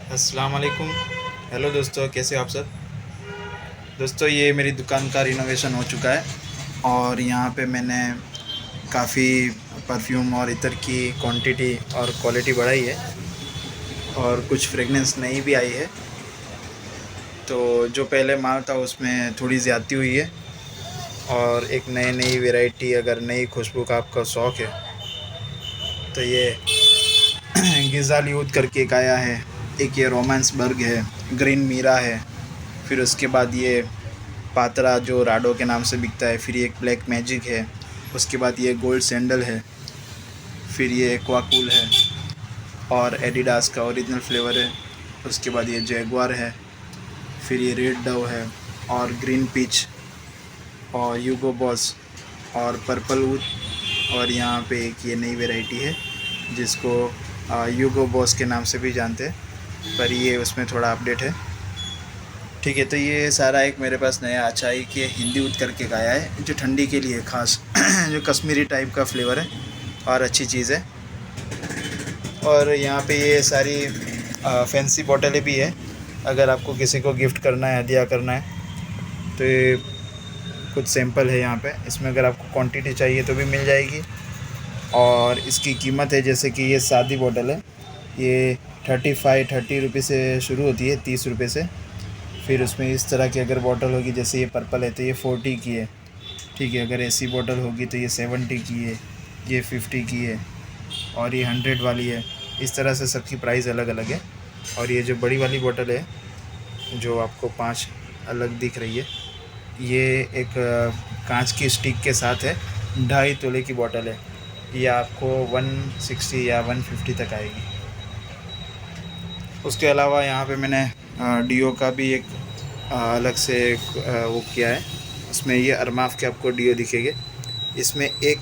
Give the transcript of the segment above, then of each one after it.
अस्सलाम वालेकुम। हेलो दोस्तों, कैसे हो आप सब। दोस्तों, ये मेरी दुकान का रिनोवेशन हो चुका है और यहाँ पे मैंने काफ़ी परफ्यूम और इतर की क्वांटिटी और क्वालिटी बढ़ाई है और कुछ फ्रेगनेंस नई भी आई है। तो जो पहले माल था उसमें थोड़ी ज़्यादती हुई है और एक नई नई वैरायटी, अगर नई खुशबू का आपका शौक़ है तो ये गिज़ाल यूद करके एक आया है। एक ये रोमांस बर्ग है, ग्रीन मीरा है, फिर उसके बाद ये पात्रा जो राडो के नाम से बिकता है, फिर ये एक ब्लैक मैजिक है, उसके बाद ये गोल्ड सैंडल है, फिर ये एक्वाकूल है और एडिडास का ओरिजिनल फ्लेवर है, उसके बाद ये जैगवार है, फिर ये रेड डव है और ग्रीन पीच और यूगो बॉस और पर्पल वुड। और यहाँ पे एक ये नई वैरायटी है जिसको यूगो बॉस के नाम से भी जानते हैं, पर ये उसमें थोड़ा अपडेट है। ठीक है, तो ये सारा एक मेरे पास नया अच्छा है कि हिंदी उठ करके गाया है, जो ठंडी के लिए ख़ास जो कश्मीरी टाइप का फ्लेवर है और अच्छी चीज़ है। और यहाँ पे ये सारी फैंसी बॉटलें भी है, अगर आपको किसी को गिफ्ट करना है, हदिया करना है तो ये कुछ सैंपल है यहाँ पे। इसमें अगर आपको क्वांटिटी चाहिए तो भी मिल जाएगी और इसकी कीमत है, जैसे कि ये सादी बॉटल है, ये 30 रुपये से शुरू होती है, 30 रुपये से। फिर उसमें इस तरह की अगर बॉटल होगी, जैसे ये पर्पल है तो ये 40 की है। ठीक है, अगर ऐसी बॉटल होगी तो ये 70 की है, ये 50 की है और ये 100 वाली है। इस तरह से सबकी प्राइस अलग अलग है। और ये जो बड़ी वाली बॉटल है जो आपको 5 अलग दिख रही है, ये एक कांच की स्टिक के साथ है, 2.5 तोले की बॉटल है। ये आपको 160 या 150 तक आएगी। उसके अलावा यहाँ पे मैंने डीओ का भी एक अलग से वो किया है। उसमें ये अरमाफ के आपको डीओ दिखेंगे। इसमें एक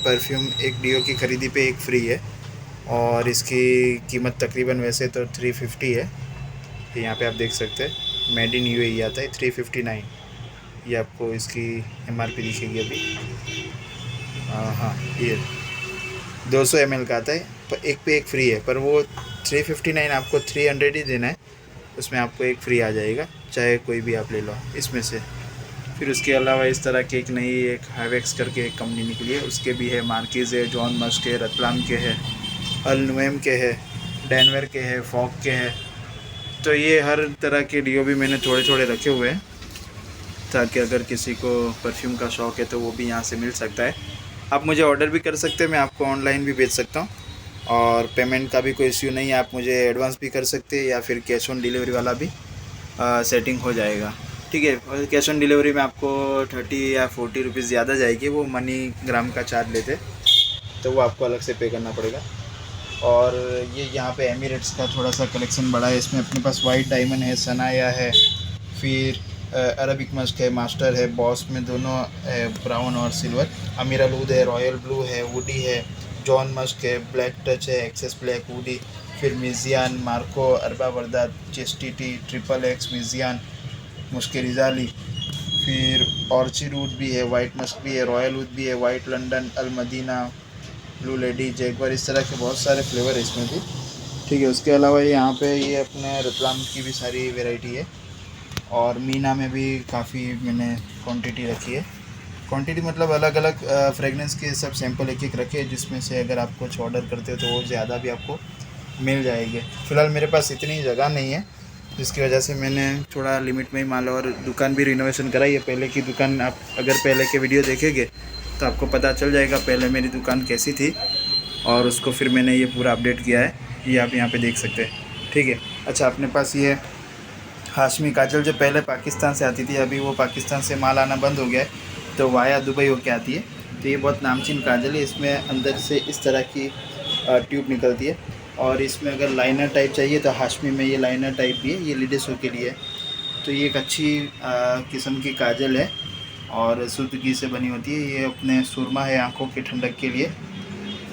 परफ्यूम, एक डीओ की ख़रीदी पे एक फ्री है और इसकी कीमत तकरीबन वैसे तो 350 है। यहाँ पे आप देख सकते हैं मेड इन यूएई आता है 359। ये आपको इसकी एमआरपी दिखेगी अभी। हाँ, ये 200 ml का आता है, पर एक पे एक फ्री है, पर वो 359 आपको 300 ही देना है। उसमें आपको एक फ्री आ जाएगा, चाहे कोई भी आप ले लो इसमें से। फिर उसके अलावा इस तरह की एक नई एक हाइवेक्स करके एक कंपनी निकली है, उसके भी है, मार्किज़ है, जॉन मस्क है, रतलाम के है, अल नुएम के है, डेनवर के है, फॉक के है। तो ये हर तरह के डीओ भी मैंने थोड़े थोड़े रखे हुए हैं ताकि अगर किसी को परफ्यूम का शौक़ है तो वो भी यहाँ से मिल सकता है। आप मुझे ऑर्डर भी कर सकते हैं, मैं आपको ऑनलाइन भी भेज सकता हूँ और पेमेंट का भी कोई इश्यू नहीं है। आप मुझे एडवांस भी कर सकते हैं या फिर कैश ऑन डिलीवरी वाला भी सेटिंग हो जाएगा। ठीक है, और कैश ऑन डिलीवरी में आपको 30 या 40 रुपीज़ ज़्यादा जाएगी, वो मनी ग्राम का चार्ज लेते, तो वो आपको अलग से पे करना पड़ेगा। और ये यहाँ पे एमिरेट्स का थोड़ा सा कलेक्शन बड़ा है। इसमें अपने पास वाइट डायमंड है, सनाया है, फिर अरबिक मस्क है, मास्टर है, बॉस में दोनों है, ब्राउन और सिल्वर, अमीरालूद है, रॉयल ब्लू है, वुडी है, जॉन मस्क है, ब्लैक टच है, एक्सेस ब्लैक वुडी, फिर मिजियान, मार्को, अरबा वर्दा, चेस्टिटी, ट्रिपल एक्स, मिजियान, मुस्केरिजाली, फिर ऑर्चिड वुड भी है, वाइट मस्क भी है, रॉयल वुड भी है, वाइट लंदन, अल मदीना, ब्लू लेडी, जैगवार, इस तरह के बहुत सारे फ्लेवर है इसमें भी। ठीक है, उसके अलावा यहाँ पे ये अपने रतलाम की भी सारी वैरायटी है और मीना में भी काफ़ी मैंने क्वांटिटी रखी है। क्वांटिटी मतलब अलग अलग फ्रेगनेंस के सब सैंपल एक एक रखे हैं, जिसमें से अगर आप कुछ ऑर्डर करते हो तो वो ज़्यादा भी आपको मिल जाएंगे। फ़िलहाल मेरे पास इतनी जगह नहीं है, जिसकी वजह से मैंने थोड़ा लिमिट में ही माल, और दुकान भी रिनोवेशन कराई है। पहले की दुकान आप अगर पहले के वीडियो देखेंगे तो आपको पता चल जाएगा पहले मेरी दुकान कैसी थी, और उसको फिर मैंने ये पूरा अपडेट किया है, ये आप यहाँ पे देख सकते हैं। ठीक है, अच्छा, अपने पास ये हाशमी काजल जो पहले पाकिस्तान से आती थी, अभी वो पाकिस्तान से माल आना बंद हो गया है, तो वाया दुबई होके आती है। तो ये बहुत नामचीन काजल है। इसमें अंदर से इस तरह की ट्यूब निकलती है और इसमें अगर लाइनर टाइप चाहिए तो हाशमी में ये लाइनर टाइप भी है, ये लेडीज़ों के लिए है। तो ये एक अच्छी किस्म की काजल है और शुद्ध घी से बनी होती है। ये अपने सुरमा है आँखों की ठंडक के लिए।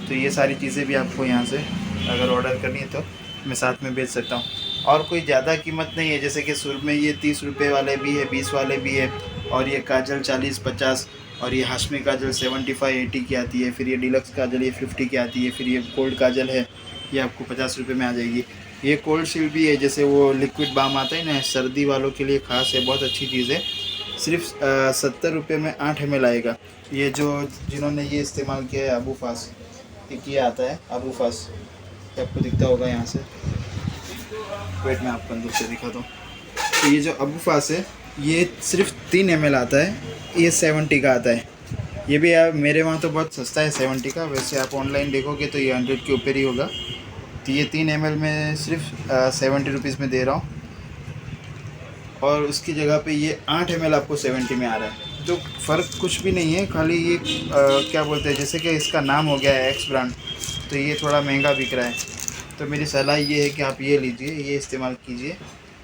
तो ये सारी चीज़ें भी आपको यहाँ से अगर ऑर्डर करनी है तो मैं साथ में भेज सकता हूँ। और कोई ज़्यादा कीमत नहीं है, जैसे कि सुरमे ये 30 रुपये वाले भी है, 20 वाले भी है, और ये काजल 40-50, और ये हाशमी काजल 75-80 की आती है। फिर ये डिलक्स काजल ये 50 की आती है। फिर ये गोल्ड काजल है, ये आपको 50 रुपये में आ जाएगी। ये कोल्ड शील्ड भी है, जैसे वो लिक्विड बाम आता है ना, सर्दी वालों के लिए ख़ास है, बहुत अच्छी चीज़ है। सिर्फ 70 रुपये में 8 ml आएगा। ये जो जिन्होंने ये इस्तेमाल किया है अबू फास, एक ये आता है अबू फास, ये आपको दिखता होगा यहाँ से। वेट में आपको अंदर से दिखा दूँ। तो ये जो अबू फास है ये सिर्फ 3 ml आता है, ये 70 का आता है। ये भी यार मेरे वहाँ तो बहुत सस्ता है 70 का, वैसे आप ऑनलाइन देखोगे तो ये 100 के ऊपर ही होगा। तो ये 3 ml में सिर्फ 70 रुपीज़ में दे रहा हूँ, और उसकी जगह पे ये 8 ml आपको 70 में आ रहा है। तो फ़र्क कुछ भी नहीं है, खाली ये क्या बोलते हैं, जैसे कि इसका नाम हो गया है एक्स ब्रांड, तो ये थोड़ा महंगा बिक रहा है। तो मेरी सलाह ये है कि आप ये लीजिए, ये इस्तेमाल कीजिए,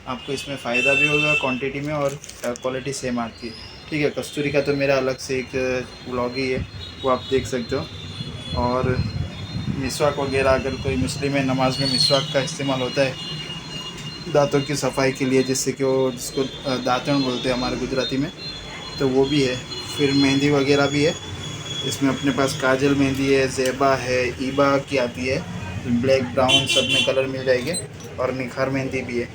आपको इसमें फ़ायदा भी होगा क्वांटिटी में, और क्वालिटी सेम आती है। ठीक है, कस्तूरी का तो मेरा अलग से एक व्लॉग ही है, वो आप देख सकते हो। और मिसवाक वगैरह, अगर कोई मुस्लिम है, नमाज में मिसवाक का इस्तेमाल होता है दांतों की सफाई के लिए, जिससे कि वो जिसको दातन बोलते हैं हमारे गुजराती में, तो वो भी है। फिर मेहंदी वगैरह भी है इसमें अपने पास, काजल मेहंदी है, ज़ेबा है, ईबा की आती है, ब्लैक ब्राउन सब में कलर मिल जाएंगे, और निखार मेहंदी भी है।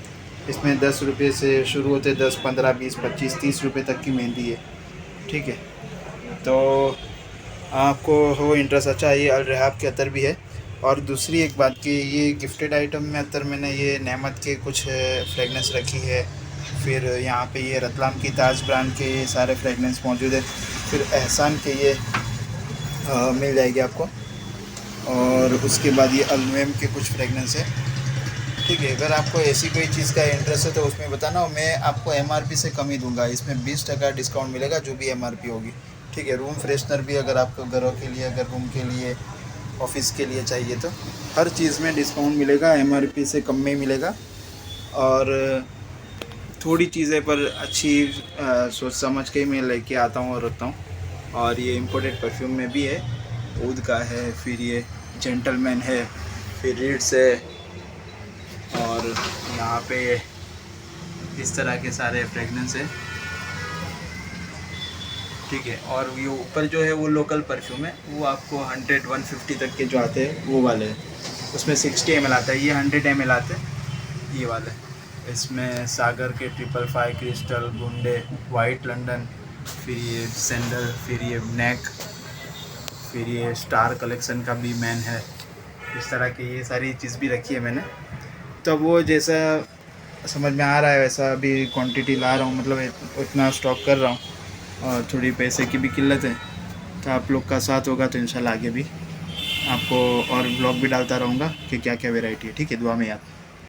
इसमें 10 रुपये से शुरू होते, 10, 15, 20, 25, 30 रुपये तक की मेहंदी है। ठीक है, तो आपको हो इंटरेस्ट, अच्छा ये अल रहाब के अतर भी है। और दूसरी एक बात कि ये गिफ्टेड आइटम में अतर मैंने ये नेमत के कुछ फ्रेगनेंस रखी है। फिर यहाँ पे ये रतलाम की ताज ब्रांड के ये सारे फ्रेगनेंस मौजूद है। फिर एहसान के ये मिल जाएगी आपको। और उसके बाद ये अलवेम के कुछ फ्रेगनेंस है। ठीक है, अगर आपको ऐसी कोई चीज़ का इंटरेस्ट है तो उसमें बताना, और मैं आपको MRP से कम ही दूंगा। इसमें 20% डिस्काउंट मिलेगा, जो भी MRP होगी। ठीक है, रूम फ्रेशनर भी अगर आपको घरों के लिए, अगर रूम के लिए, ऑफिस के लिए चाहिए, तो हर चीज़ में डिस्काउंट मिलेगा, MRP से कम में मिलेगा। और थोड़ी चीज़ें पर अच्छी सोच समझ के ही मैं लेके आता हूँ और रखता हूँ। और ये इम्पोर्टेड परफ्यूम में भी है, ऊद का है, फिर ये जेंटलमैन है, फिर रीड्स है, और यहाँ पे इस तरह के सारे फ्रेगनेंस है। ठीक है, और ये ऊपर जो है वो लोकल परफ्यूम है, वो आपको 100-150 तक के जो आते हैं वो वाले हैं। उसमें 60 ml आता है, ये 100 ml आते हैं ये वाले। इसमें सागर के 555, क्रिस्टल, गुंडे, वाइट लंदन, फिर ये सैंडल, फिर ये नेक, फिर ये स्टार कलेक्शन का भी मैन है। इस तरह की ये सारी चीज़ भी रखी है मैंने। तो वो जैसा समझ में आ रहा है वैसा अभी क्वांटिटी ला रहा हूँ, मतलब उतना स्टॉक कर रहा हूँ, और थोड़ी पैसे की भी किल्लत है। तो आप लोग का साथ होगा तो इंशाल्लाह आगे भी आपको और ब्लॉग भी डालता रहूँगा कि क्या क्या वैरायटी है। ठीक है, दुआ में याद।